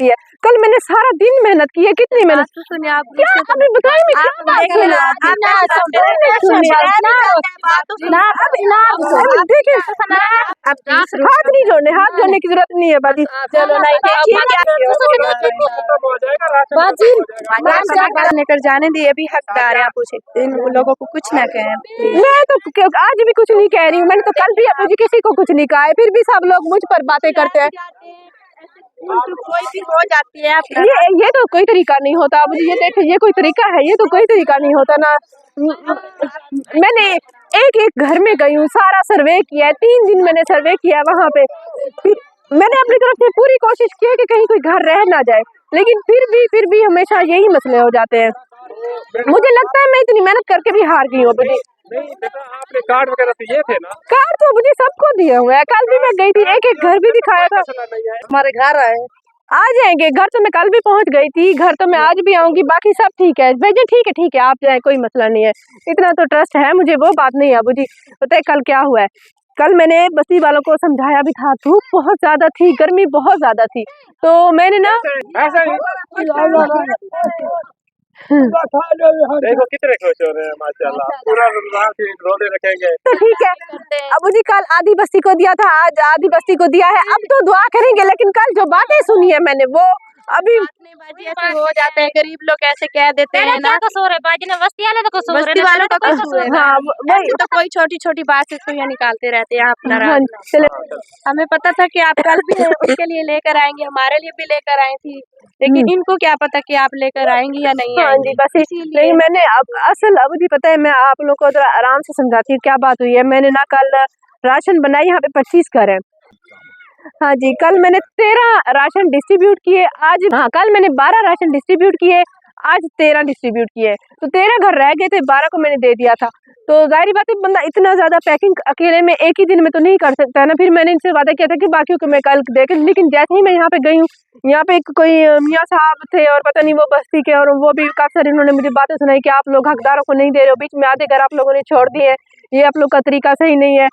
है। कल मैंने सारा दिन मेहनत की है, कितनी मेहनत सुनिए आप क्या अभी बताइए मैं क्या बात देखिए हाथ नहीं जोड़ने, हाथ जोड़ने की जरूरत नहीं है बाजी। चलो लेकर जाने दिए, अभी हकदार है, आप पूछे इन लोगों को कुछ ना कहें। मैं तो आज भी कुछ नहीं कह रही हूँ, मैंने तो कल भी मुझे किसी को कुछ नहीं कहा है, फिर भी सब लोग मुझ पर बातें करते हैं। कोई भी हो जाती है ये तो कोई तरीका नहीं होता। मुझे ये देखे, ये कोई तरीका है? ये तो कोई तरीका नहीं होता ना। मैंने एक घर में गई हूँ, सारा सर्वे किया है, 3 दिन मैंने सर्वे किया वहाँ पे। मैंने अपनी तरफ से पूरी कोशिश की है कि कहीं कोई घर रह ना जाए, लेकिन फिर भी हमेशा यही मसले हो जाते हैं। मुझे लगता है मैं इतनी मेहनत करके भी हार गई हूँ। नहीं बेटा, आपने कार्ड वगैरह तो ये थे ना? कार्ड तो मुझे सबको दिए हुए हैं, कल भी मैं गई थी, एक घर भी दिखाया था। हमारे घर आए, आ जाएंगे। घर तो मैं कल भी पहुंच गई थी, घर तो मैं आज भी आऊंगी, बाकी सब ठीक है। भैया ठीक है, आप जाए, कोई मसला नहीं है, इतना तो ट्रस्ट है मुझे, वो बात नहीं है। अबू जी पता है कल क्या हुआ है? कल मैंने बस्ती वालों को समझाया भी था, धूप बहुत ज्यादा थी, गर्मी बहुत ज्यादा थी, तो मैंने ना देखो कितने खुश हो रहे हैं माशाल्लाह, पूरा रमजान से रोजे रखेंगे तो ठीक है। अबू जी कल आधी बस्ती को दिया था, आज आधी बस्ती को दिया है, अब तो दुआ करेंगे, लेकिन कल जो बातें सुनी है मैंने वो अभी ऐसे हो जाते हैं, गरीब लोग ऐसे कह देते हैं ना, कसूर है बाजी ने, बस्ती वाले तो कसूर है, बस्ती वालों का कसूर है। हाँ वही तो, कोई छोटी छोटी बात से तो ये निकालते रहते हैं आप नाराज। चले, हमें पता था कि आप कल भी उसके लिए लेकर आएंगे, हमारे लिए भी लेकर आई थी, लेकिन इनको क्या पता कि आप लेकर आएंगी या नहीं आएंगी। बस इसीलिए मैंने असल अबू जी पता है, मैं आप लोग को आराम से समझाती हूँ क्या बात हुई है। मैंने ना कल राशन बनाई, यहाँ पे 25 घर है। हाँ जी, कल मैंने 13 राशन डिस्ट्रीब्यूट किए, आज हाँ कल मैंने 12 राशन डिस्ट्रीब्यूट किए, आज 13 डिस्ट्रीब्यूट किए, तो 13 घर रह गए थे, 12 को मैंने दे दिया था। तो जाहिर बात है बंदा इतना ज्यादा पैकिंग अकेले में एक ही दिन में तो नहीं कर सकता है ना। फिर मैंने इनसे वादा किया था कि बाकियों को मैं कल देख, लेकिन जैसे ही मैं यहाँ पे गई हूँ, यहाँ पे कोई मियाँ साहब थे और पता नहीं वो बस्ती के, और वो भी काफी सारी उन्होंने मुझे बातें सुनाई कि आप लोग हकदारों को नहीं दे रहे हो, बीच में आधे घर आप लोगों ने छोड़ दिए, ये आप लोग का तरीका सही नहीं है।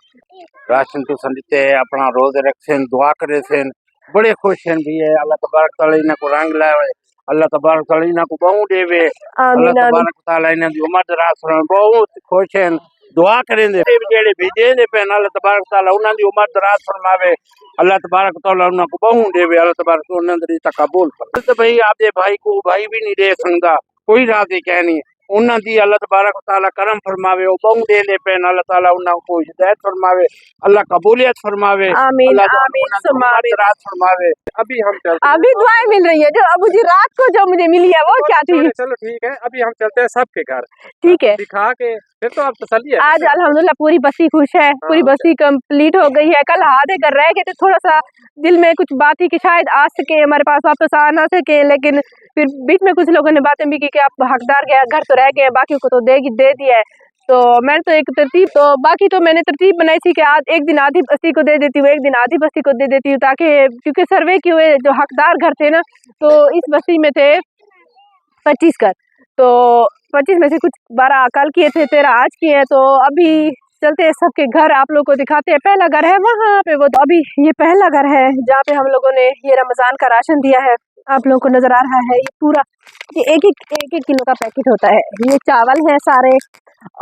राशन तो संदीते अपना रोज रखे, दुआ करे थे, बड़े खुश हैं भी है। अल्लाह तबारक तआला इन्हां को रंग लावे, अल्लाह तबारक तआला इन्हां को बहु देवे, अल्लाह तबारक तआला इन्हां दी उम्र दराज करे, बहुत खुश हैं, दुआ करेंदे जेड़े भेजे ने पे, अल्लाह तबारक तआला उन्हां दी उम्र दराज फरमावे, अल्लाह तबारक तआला उन्हां को बहु देवे, अल्लाह तबारक उन्हां दी तकबूल करे। तो भाई आपदे भाई को भाई भी नहीं दे सकदा, कोई रात ही कहनी उन्हां दी अल्लाह तबारक तआला करम फरमावे, ओ बहु दे दे पे, अल्लाह तआला उन्हां को हिदायत फरमावे, अल्लाह कबूलियत फरमावे, आमीन आमीन सुम्मा आमीन फरमावे। अभी हम चलते, अभी दुआएं मिल रही है, जो अबू जी रात को जो मुझे मिली है वो क्या थी? चलो ठीक है, अभी हम चलते हैं सबके घर, ठीक है, दिखा के फिर तो आप तसल्ली है। आज अल्हम्दुलिल्लाह पूरी बस्ती खुश है, पूरी बस्ती कंप्लीट हो गई है। कल आधे घर रह गए थे, थोड़ा सा दिल में कुछ बात थी कि शायद आ सके, हमारे पास वापस आ ना सके, लेकिन फिर बीच में कुछ लोगों ने बातें भी की कि आप हकदार गया घर तो रह गए, बाकी को तो दे दिया है। तो मैंने तो एक तरतीब, तो बाकी तो मैंने तरतीब बनाई थी कि आज एक दिन आधी बस्ती को दे देती हूँ, एक दिन आधी बस्ती को दे देती हूँ, ताकि क्योंकि सर्वे किए हुए जो हकदार घर थे ना, तो इस बस्ती में थे 25 घर, तो 25 में से कुछ 12 कल किए थे, 13 आज किए हैं। तो अभी चलते हैं सबके घर, आप लोग को दिखाते हैं। पहला घर है वहाँ पे, वो तो अभी ये पहला घर है जहाँ पे हम लोगों ने ये रमजान का राशन दिया है, आप लोगों को नजर आ रहा है। ये पूरा ये एक किलो का पैकेट होता है। ये चावल है सारे,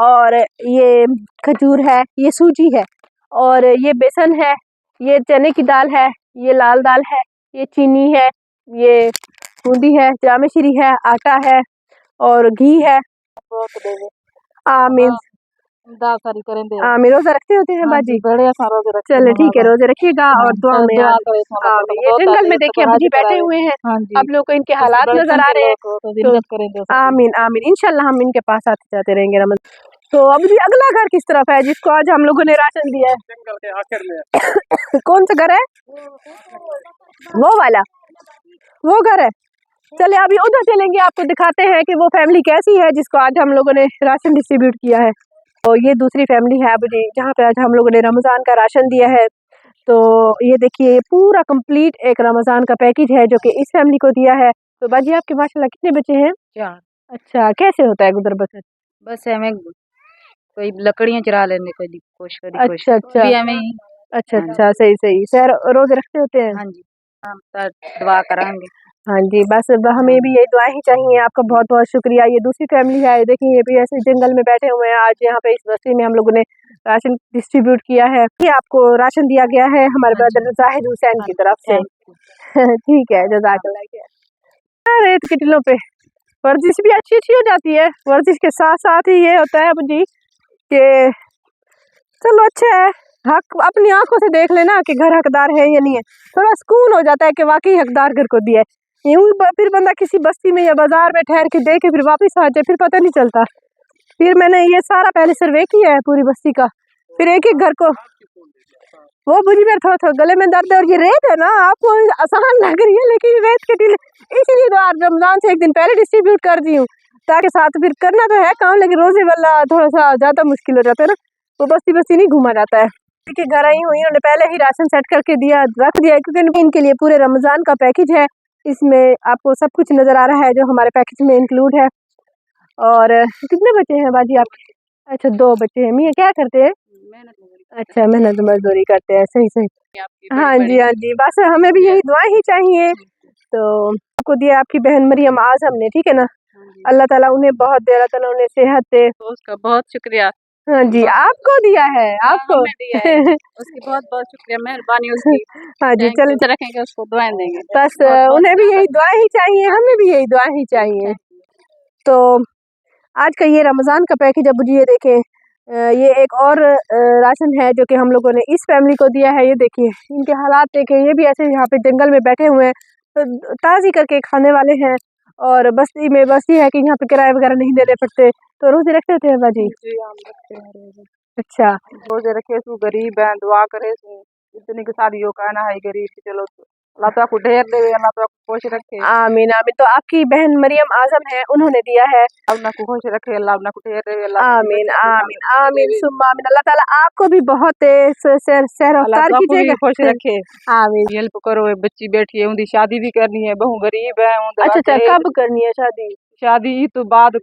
और ये खजूर है, ये सूजी है, और ये बेसन है, ये चने की दाल है, ये लाल दाल है, ये चीनी है, ये बूंदी है, जामे श्री है, आटा है, और घी है। आमीन आमीन। रोजा रखते होते हैं बाजी? बड़े सारे रोजे रखते हैं। चलो ठीक है, रोजे रखिएगा और दुआ में याद। ये जंगल में देखिए अबू जी बैठे हुए हैं, आप लोग को इनके हालात नजर आ रहे हैं, तो आमीन आमीन, इंशाल्लाह हम इनके पास आते जाते रहेंगे रमजान। तो अबू जी अगला घर किस तरफ है जिसको आज हम लोगों ने राशन दिया है? जंगल के आखिर में। कौन सा घर है? वो वाला, वो घर है। चले अभी उधर चलेंगे, आपको दिखाते हैं कि वो फैमिली कैसी है जिसको आज हम लोगों ने राशन डिस्ट्रीब्यूट किया है। और ये दूसरी फैमिली है अबू जी जहाँ पे आज हम लोगों ने रमजान का राशन दिया है। तो ये देखिए पूरा कंप्लीट एक रमजान का पैकेज है जो कि इस फैमिली को दिया है। तो बाजी आपके माशाल्लाह कितने बच्चे हैं? 4। अच्छा, कैसे होता है गुजर बसर? बस हमें कोई लकड़ियाँ चुरा लेने को कोशिश करी। अच्छा अच्छा, सही सही। सर रोजे रखते होते हैं? हाँ जी, हम दुआ कराएंगे। हाँ जी, बस हमें भी यही दुआएं ही चाहिए। आपका बहुत बहुत शुक्रिया। ये दूसरी फैमिली है, देखिए ये भी ऐसे जंगल में बैठे हुए हैं। आज यहाँ पे इस बस्ती में हम लोगों ने राशन डिस्ट्रीब्यूट किया है। ये आपको राशन दिया गया है हमारे ब्रदर जाहिद हुसैन की तरफ से। ठीक है, जज़ाकल्लाह। रेत के टिलों पे वर्जिश भी अच्छी अच्छी हो जाती है। वर्जिश के साथ साथ ही ये होता है जी कि चलो अच्छा है, हक अपनी आंखों से देख लेना कि घर हकदार है या नहीं है। थोड़ा सुकून हो जाता है कि वाकई हकदार घर को दिया है। यूं फिर बंदा किसी बस्ती में या बाजार में ठहर के देखे फिर वापस आ जाए, फिर पता नहीं चलता। फिर मैंने ये सारा पहले सर्वे किया है पूरी बस्ती का, फिर एक एक घर को। वो मुझे मेरे थोड़ा थोड़ा गले में दर्द है। और ये रेत है ना, आपको आसान लग रही है लेकिन रेत के टीले, इसीलिए तो आज रमजान से एक दिन पहले डिस्ट्रीब्यूट कर दी हूँ, ताकि साथ फिर करना तो है काम, लेकिन रोजे वाला थोड़ा सा ज्यादा मुश्किल हो जाता है ना, वो बस्ती बस्ती नहीं घूमा जाता है। क्योंकि घर आई हुई उन्होंने पहले ही राशन सेट करके दिया रख दिया, क्योंकि इनके लिए पूरे रमजान का पैकेज है। इसमें आपको सब कुछ नजर आ रहा है जो हमारे पैकेज में इंक्लूड है। और कितने बच्चे हैं बाजी आपके? अच्छा 2 बच्चे हैं। मियाँ क्या करते हैं? अच्छा, मेहनत मजदूरी करते हैं। सही सही। हाँ जी हाँ जी, बस हमें भी यही दुआएं ही चाहिए। तो आपको दिया आपकी बहन मरियम आजम ने, ठीक है ना, अल्लाह ताला उन्हें बहुत दे, अल्लाह ताला उन्हें सेहत दे। तो उसका बहुत शुक्रिया। हाँ जी, आपको दिया है, आपको दिया है। उसकी बहुत बहुत शुक्रिया, मेहरबानी उसकी। हाँ जी, चल रखेंगे उसको, दुआएं देंगे। बस उन्हें भी यही दुआ ही चाहिए, हमें भी यही दुआ ही चाहिए। तो आज का ये रमज़ान का पैकेज अब ये देखें, ये एक और राशन है जो कि हम लोगों ने इस फैमिली को दिया है। ये देखिए इनके हालात देखें, ये भी ऐसे यहाँ पे जंगल में बैठे हुए हैं, तो ताज़ी करके खाने वाले हैं। और बस्ती में बस ये है कि यहाँ पे किराए वगैरह नहीं देने पड़ते। तो रोजे रखते थे बाजी? जी हम रखते हैं रोजे। अच्छा, रोजे रखे सु गरीब है, दुआ करे सु इतनी के सारी यो कहना है गरीब की, चलो अल्लाह तो आपको ढेर दे, अल्लाह तो आपको खुश रखे। आमीन आमीन। तो आपकी बहन मरियम आजम है, उन्होंने दिया है, अल्लाह को खुश रखे, अल्लाह को ढेर दे। आमीन आमीन आमीन सुम्मा आमीन। अल्लाह ताला आपको भी बहुत सैर अफ्तार कीजिएगा, खुश रखे। आमीन। हेल्प करो, बच्ची बैठी है, उनकी शादी भी करनी है, बहू गरीब है। अच्छा अच्छा, कब करनी है शादी? शादी तो बाद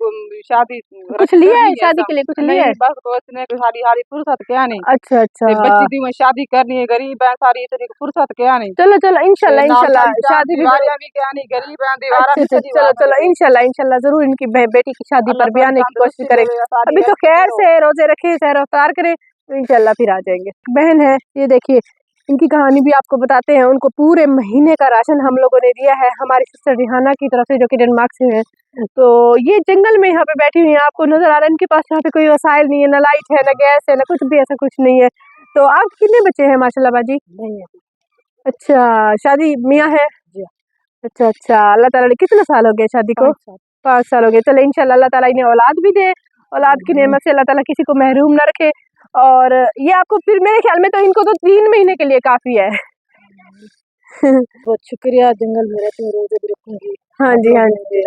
शादी कुछ लिया है शादी के लिए? कुछ लिया है? बस उसने सारी हारी फुर्सत क्या नहीं। अच्छा अच्छा, बच्ची दी में शादी करनी है, गरीब है सारी, इतनी फुर्सत क्या नहीं। चलो चलो इंशाल्लाह इंशाल्लाह शादी भी क्या नहीं, गरीब है दीवारा। अच्छा चलो चलो इंशाल्लाह इंशाल्लाह जरूर इनकी बेटी की शादी पर भी आने की कोशिश करेंगे। अभी तो खैर से रोजे रखे, सैर अफ्तार करें, तो इंशाल्लाह फिर आ जाएंगे। बहन है ये देखिए, इनकी कहानी भी आपको बताते हैं। उनको पूरे महीने का राशन हम लोगों ने दिया है हमारी सिस्टर रिहाना की तरफ से, जो कि डेनमार्क से है। तो ये जंगल में यहाँ पे बैठी हुई है, आपको नजर आ रहा है इनके पास यहाँ पे कोई वसाइल नहीं है, ना लाइट है, ना गैस है, ना कुछ भी, ऐसा कुछ नहीं है। तो आप कितने बच्चे हैं माशाल्लाह बाजी? अच्छा, शादी मियाँ है? अच्छा अच्छा, अल्लाह ताला ने कितने साल हो गए शादी को? 5 साल हो गए। चले इंशाल्लाह अल्लाह ताला इन्हें औलाद भी दे, औलाद की नेमत से अल्लाह ताला किसी को महरूम ना रखे। और ये आपको फिर मेरे ख्याल में तो इनको तो 3 महीने के लिए काफी है। बहुत शुक्रिया। जंगल में रहती हूँ, रोजे भी रखूंगी। हाँ जी हाँ जी,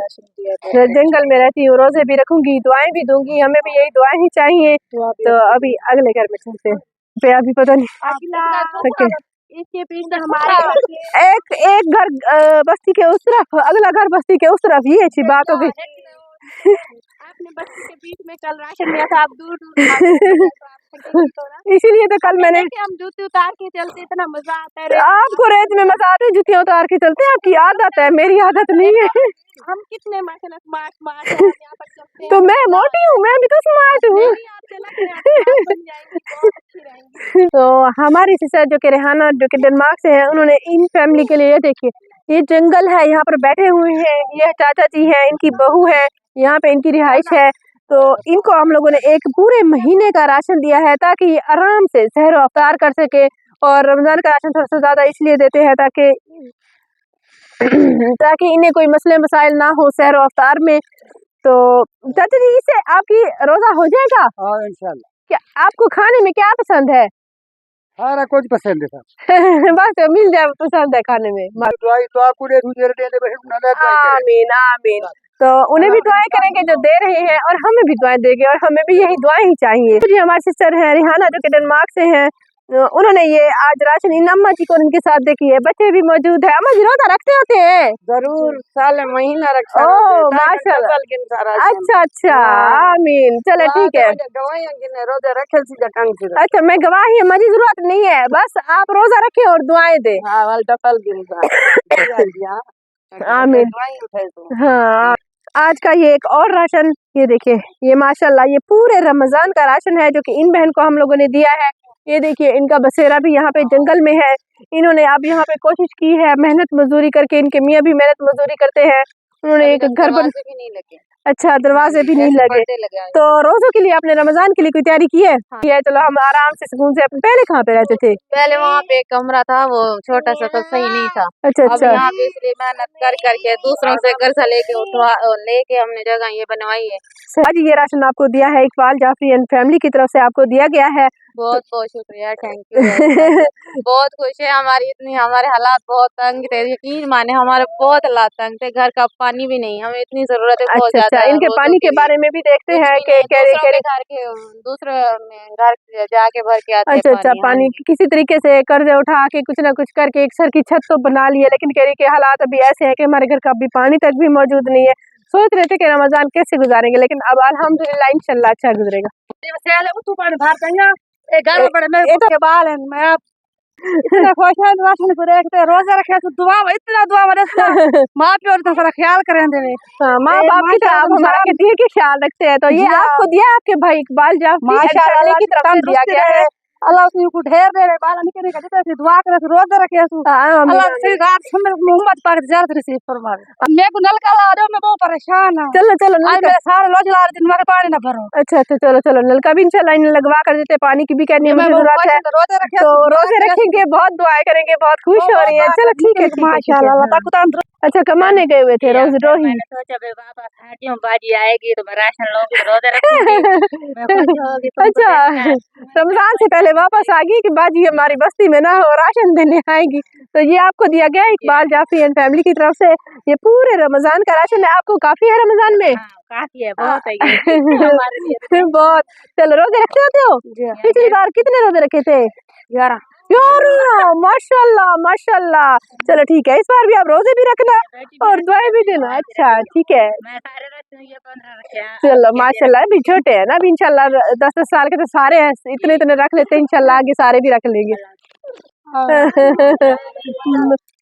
जंगल में रहती हूँ, रोजे भी रखूंगी, दुआएं भी दूंगी, हमें भी यही दुआएं ही चाहिए। तो अभी अगले घर में चलते हैं, पे अभी पता नहीं इसके पीछे हमारे एक घर बस्ती के उस तरफ, अगला घर बस्ती के उस तरफ। ये अच्छी बात हो गई। आपने बस्ती के बीच में कल राशन लिया था, आप दूर दूर इसीलिए तो कल मैंने, हम जूते उतार के चलते, इतना मजा आता है। आपको रेत में मजा आता है, जुतियां उतार के चलते हैं, आपकी आदत है, मेरी आदत नहीं है। हम कितने माशाल्लाह स्मार्ट हैं, यहाँ पर चलते हैं। तो मैं मोटी हूँ, मैं भी तो स्मार्ट हूँ। तो हमारी सिस्टर जो कि रेहाना, जो कि डेनमार्क से है, उन्होंने इन फैमिली के लिए, देखिए ये जंगल है, यहाँ पर बैठे हुए हैं, ये चाचा जी हैं, इनकी बहू है, यहाँ पे इनकी रिहाइश है। तो इनको हम लोगों ने एक पूरे महीने का राशन दिया है, ताकि ये आराम से सहर अफ्तार कर सके। और रमजान का राशन थोड़ा सा ज्यादा इसलिए देते हैं ताकि ताकि इन्हें कोई मसले मसाइल ना हो सहर अफ्तार में। तो चाचा जी, इससे आपकी रोजा हो जाएगा? हाँ इंशाल्लाह। क्या आपको खाने में क्या पसंद है? सारा कुछ पसंद है बस मिल जाए पसंद है खाने में। आमीन आमीन। तो उन्हें भी दुआएं करेंगे जो दे रहे हैं, और हमें भी दुआएं देंगे, और हमें भी यही दुआएं ही चाहिए। जी हमारी सिस्टर है रिहाना, जो कि डेनमार्क से हैं, उन्होंने ये आज राशन इन अम्मा जी को उनके साथ देखी है, बच्चे भी मौजूद है। अम्मा जी रोजा रखते होते हैं? जरूर, साल महीना रखता। ओह माशाल्लाह, अच्छा अच्छा, आमीन। चलो ठीक है, रोजा रखे सीधा टंग से। अच्छा मैं गवाही है, मुझे जरूरत नहीं है, बस आप रोजा रखें और दुआएं दे। आमीन। हाँ, आज का ये एक और राशन, ये देखिए, ये माशाल्लाह ये पूरे रमजान का राशन है जो कि इन बहन को हम लोगों ने दिया है। ये देखिए, इनका बसेरा भी यहाँ पे जंगल में है। इन्होंने अब यहाँ पे कोशिश की है मेहनत मजदूरी करके, इनके मियाँ भी मेहनत मजदूरी करते हैं। उन्होंने एक घर बन, भी नहीं लगे। अच्छा, दरवाजे भी नहीं लगे। तो रोजों के लिए आपने रमजान के लिए कोई तैयारी की है? हाँ। है, चलो हम आराम से सुकून से अपने, पहले कहाँ पे रहते थे? पहले वहाँ पे एक कमरा था, वो छोटा सा, तो सही नहीं था। अच्छा अब अच्छा, यहाँ पे इसलिए मेहनत कर करके दूसरों से कर्जा लेके हमने जगह ये बनवाई है। आज ये राशन आपको दिया है इकबाल जाफरी एंड फैमिली की तरफ से, आपको दिया गया है। बहुत बहुत शुक्रिया, थैंक यू। बहुत खुश है, हमारे हालात बहुत तंग थे, यकीन माने हमारे बहुत हालात तंग थे, घर का पानी भी नहीं, हमें इतनी जरूरत है बहुत अच्छा ज्यादा। अच्छा, इनके पानी के बारे में भी देखते हैं कि दूसरे घर जाके भर के आते हैं अच्छा अच्छा, पानी किसी तरीके से कर्जे उठा के कुछ ना कुछ करके एक सर की छत तो बना लिए, लेकिन कह रही के हालात अभी ऐसे हैं कि हमारे घर का अभी पानी तक भी मौजूद नहीं है। सोच रहे थे कि रमजान कैसे गुजारेंगे, लेकिन अब अल्हम्दुलिल्लाह इंशाल्लाह अच्छा गुजरेगा। के बाल है मैं आप इतना खुश है राशन को देखते रोजा रखे तो दुआ इतना दुआ बरसता माँ प्यो इतना सारा ख्याल करें देवे। हाँ, माँ बाप की तरह आप हमारा दिल के ख्याल रखते हैं। तो ये आपको दिया आपके भाई इकबाल जाफरी माशाअल्लाह की तरफ से दिया गया है। अल्लाह उसने को ढेर दे बाल निकले का देते दुआ करे रोजा रखे अल्लाह से रात में मोहम्मद पाक जल्द रिसीव फरमावे। मैं को नलका ला रहा हूं, मैं बहुत परेशान हूं। चलो चलो, आज मेरे सारे रोज ला दिन में पानी ना भरो। अच्छा अच्छा, चलो चलो, नलका भी इंशाल्लाह इन्हें लगवा कर देते, पानी की भी कहने में जरूरत है। रोजे रखे तो रोजे रखेंगे, बहुत दुआएं करेंगे, बहुत खुश हो रही है। चलो ठीक है, माशाअल्लाह अल्लाह पाक तंदुरुस्त। अच्छा, कमाने गए हुए थे रोज रोही? मैंने सोचा भाई बाबा खाती हूँ, बाजी आएगी तो मैं राशन लूंगी, रोजे रखूंगी, मैं खुश होगी तुमको अच्छा, देखकर। रमजान से पहले वापस आ गई कि बाजी हमारी बस्ती में ना हो, राशन देने आएगी। तो ये आपको दिया गया इकबाल जाफरी एंड फैमिली की तरफ से, ये पूरे रमजान का राशन है। आपको काफी है रमजान में? काफी है, बहुत है ये हमारे लिए। बहुत। चलो, रोजे रखते होते हो? पिछली बार कितने रोजे रखे थे? 11। माशाल्लाह माशाल्लाह। चलो ठीक है, इस बार भी आप रोजे भी रखना और दुआएं भी देना। अच्छा ठीक है, मैं सारे रखती हूँ, ये 15 रखे। चलो माशाल्लाह, अभी छोटे हैं ना, अभी इंशाल्लाह 10-10 साल के तो सारे हैं, इतने इतने रख लेते हैं, इंशाल्लाह आगे सारे भी रख लेंगे।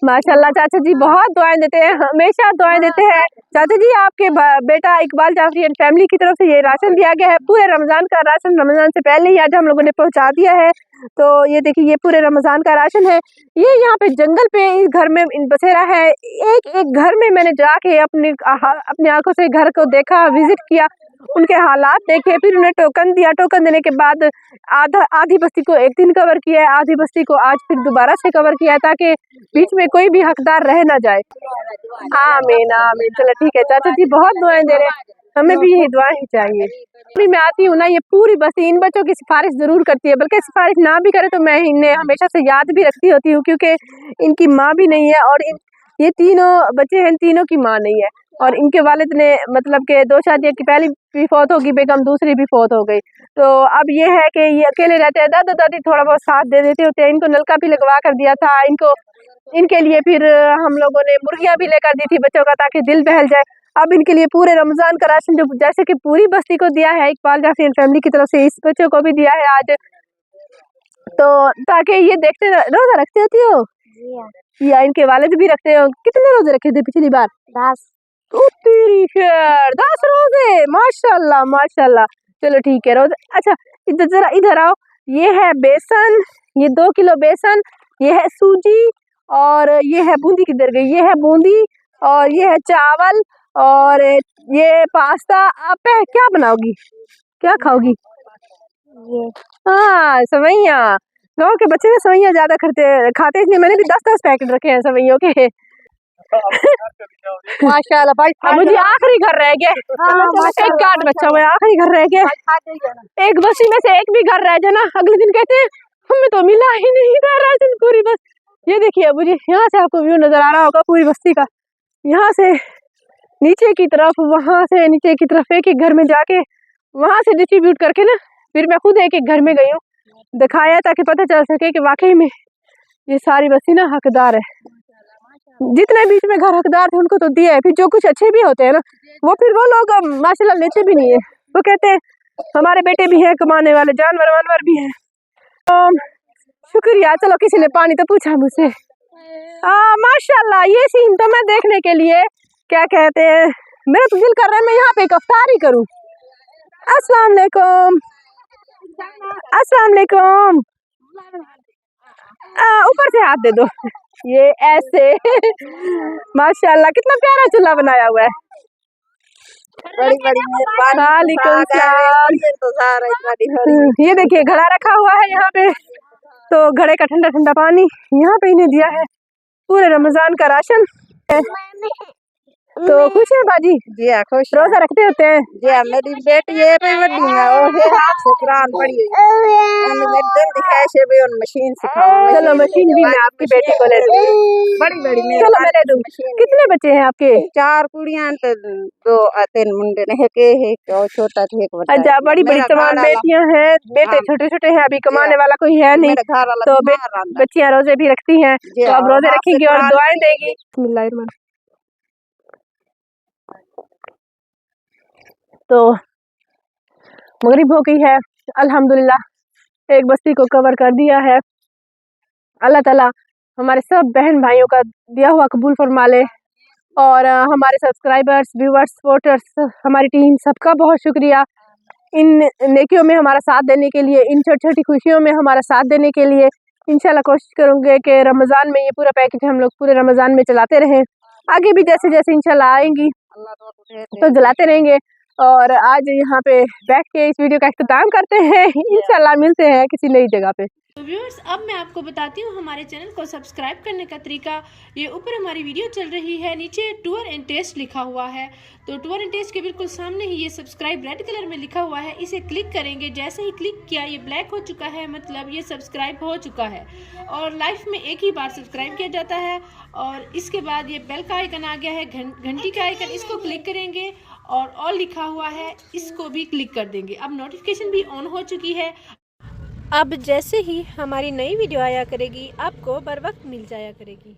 माशाल्लाह, चाचा जी बहुत दुआएं देते हैं, हमेशा दुआएं देते हैं। चाचा जी, आपके बेटा इकबाल जाफरी एंड फैमिली की तरफ से ये राशन दिया गया है, पूरे रमजान का राशन, रमजान से पहले ही आज हम लोगों ने पहुंचा दिया है। तो ये देखिए, ये पूरे रमजान का राशन है। ये यहाँ पे जंगल पे इस घर में बसेरा है। एक एक घर में मैंने जाके अपनी आंखों से घर को देखा, विजिट किया, उनके हालात देखे, फिर उन्हें टोकन दिया। टोकन देने के बाद आधी बस्ती को एक दिन कवर किया है, आधी बस्ती को आज फिर दोबारा से कवर किया है, ताकि बीच में कोई भी हकदार रह ना जाए। आमीन आमीन। चलो ठीक है, चाचा जी बहुत दुआएं दे रहे हैं, हमें भी यही दुआएं ही चाहिए। अभी मैं आती हूँ ना, ये पूरी बस्ती इन बच्चों की सिफारिश जरूर करती है, बल्कि सिफारिश ना भी करे तो मैं इन्हें हमेशा से याद भी रखती होती हूँ, क्योंकि इनकी माँ भी नहीं है और ये तीनों बच्चे हैं, तीनों की माँ नहीं है। और इनके वालिद ने मतलब के 2 शादियों की, पहली भी फौत होगी बेगम, दूसरी भी फौत हो गई। तो अब ये है कि ये अकेले रहते हैं, दादा दादी थोड़ा बहुत साथ दे देते होते हैं। इनको नलका भी लगवा कर दिया था, इनके लिए फिर हम लोगों ने मुर्गियां भी लेकर दी थी बच्चों का, ताकि दिल बहल जाए। अब इनके लिए पूरे रमजान का राशन जो जैसे कि पूरी बस्ती को दिया है इकबाल जाफरी एंड फैमिली की तरफ से, इस बच्चों को भी दिया है आज, तो ताकि ये देखते रोजा रखते होती हो या इनके वालिद भी रखते हो? कितने रोजे रखे थे पिछली बार? 10। 10 रोजे, माशाल्लाह माशाल्लाह। चलो ठीक है, रोजे। अच्छा, जरा इधर आओ, ये है बेसन, ये 2 किलो बेसन, ये है सूजी, और ये है बूंदी, किधर गई? ये है बूंदी, और ये है चावल, और ये पास्ता। आप क्या बनाओगी, क्या खाओगी? हाँ, सवैया। गाँव के बच्चे सवैया ज्यादा खाते, इसलिए मैंने भी 10-10 पैकेट रखे हैं सवैयों के। माशाल्लाह भाई, मुझे आखिरी घर रह गया, एक कार्ड बच्चा हुआ है, आखिरी घर रह गया। एक बस्ती में से एक भी घर रह जाए ना, अगले दिन कहते हैं हमें तो मिला ही नहीं था राशन पूरी बस। ये देखिए मुझे यहाँ से आपको व्यू नजर आ रहा होगा पूरी बस्ती का, यहाँ से नीचे की तरफ, वहां से नीचे की तरफ, एक एक घर में जाके वहां से डिस्ट्रीब्यूट करके ना, फिर मैं खुद एक एक घर में गई हूँ, दिखाया ताकि पता चल सके कि वाकई में ये सारी बस्ती ना हकदार है। जितने बीच में घर हकदार थे उनको तो दिया है, फिर जो कुछ अच्छे भी होते हैं ना, वो फिर वो लोग माशाल्लाह लेते भी नहीं है। वो कहते हैं हमारे बेटे भी हैं कमाने वाले, जानवर वानवर भी हैं। शुक्रिया। चलो, किसी ने पानी तो पूछा मुझसे। माशाल्लाह, ये सीन तो मैं देखने के लिए क्या कहते हैं, मेरा तो दिल कर रहा है मैं यहाँ पे एक अफ्तारी करूँ। अस्सलाम वालेकुम, अस्सलाम वालेकुम। ऊपर से हाथ दे दो। ये ऐसे माशाल्लाह, कितना प्यारा चूल्हा बनाया हुआ है। बड़ी बड़ी वालेकुम सलाम। ये देखिए घड़ा रखा हुआ है यहाँ पे, तो घड़े का ठंडा ठंडा पानी यहाँ पे इन्हें दिया है, पूरे रमजान का राशन। तो खुश है बाजी? जी हाँ, खुश रोजा रखते होते हैं? जी हाँ, मेरी बेटी ये भी बड़ी है, वो है हाथ से कुरान पढ़ी हुई मेरे दिल दिखाए से भी उन मशीन सिखाओ। चलो मशीन भी मैं आपकी बेटी को ले दूंगी। बड़ी बड़ी चलो मैं ले दूंगी। कितने बच्चे हैं आपके? 4 कुड़ियां तो 2-3 मुंडे ने, एक छोटा था, एक बड़ा। अच्छा, बड़ी बड़ी तमाम बेटियां हैं, बेटे छोटे छोटे हैं, अभी कमाने वाला कोई है नहीं, तो बच्चियां रोजे भी रखती हैं, तो अब रोजे रखेंगी और दुआएं देगी। बिस्मिल्लाहिर्रहमानिर्रहीम। तो मगरिब हो गई है, अल्हम्दुलिल्लाह एक बस्ती को कवर कर दिया है। अल्लाह ताला हमारे सब बहन भाइयों का दिया हुआ कबूल फरमा ले, और हमारे सब्सक्राइबर्स, व्यूवर्स, सपोर्टर्स, हमारी टीम, सबका बहुत शुक्रिया इन नेकियों में हमारा साथ देने के लिए, इन छोटी छोटी खुशियों में हमारा साथ देने के लिए। इंशाल्लाह कोशिश करूँगे कि रमज़ान में ये पूरा पैकेज हम लोग पूरे रमज़ान में चलाते रहें, आगे भी जैसे जैसे इंशाल्लाह आएंगी तो जलाते रहेंगे। और आज यहाँ पे बैठ के इस वीडियो का इख्तिताम करते हैं, इंशाल्लाह मिलते हैं किसी नई जगह पे। तो व्यूअर्स, अब मैं आपको बताती हूँ हमारे चैनल को सब्सक्राइब करने का तरीका। ये ऊपर हमारी वीडियो चल रही है, नीचे टूर एंड टेस्ट लिखा हुआ है, तो टूर एंड टेस्ट के बिल्कुल सामने ही ये सब्सक्राइब रेड कलर में लिखा हुआ है, इसे क्लिक करेंगे। जैसे ही क्लिक किया ये ब्लैक हो चुका है, मतलब ये सब्सक्राइब हो चुका है। और लाइफ में एक ही बार सब्सक्राइब किया जाता है। और इसके बाद ये बेल का आइकन आ गया है, घंटी का आइकन, इसको क्लिक करेंगे और ऑल लिखा हुआ है, इसको भी क्लिक कर देंगे। अब नोटिफिकेशन भी ऑन हो चुकी है। अब जैसे ही हमारी नई वीडियो आया करेगी आपको बर वक्त मिल जाया करेगी।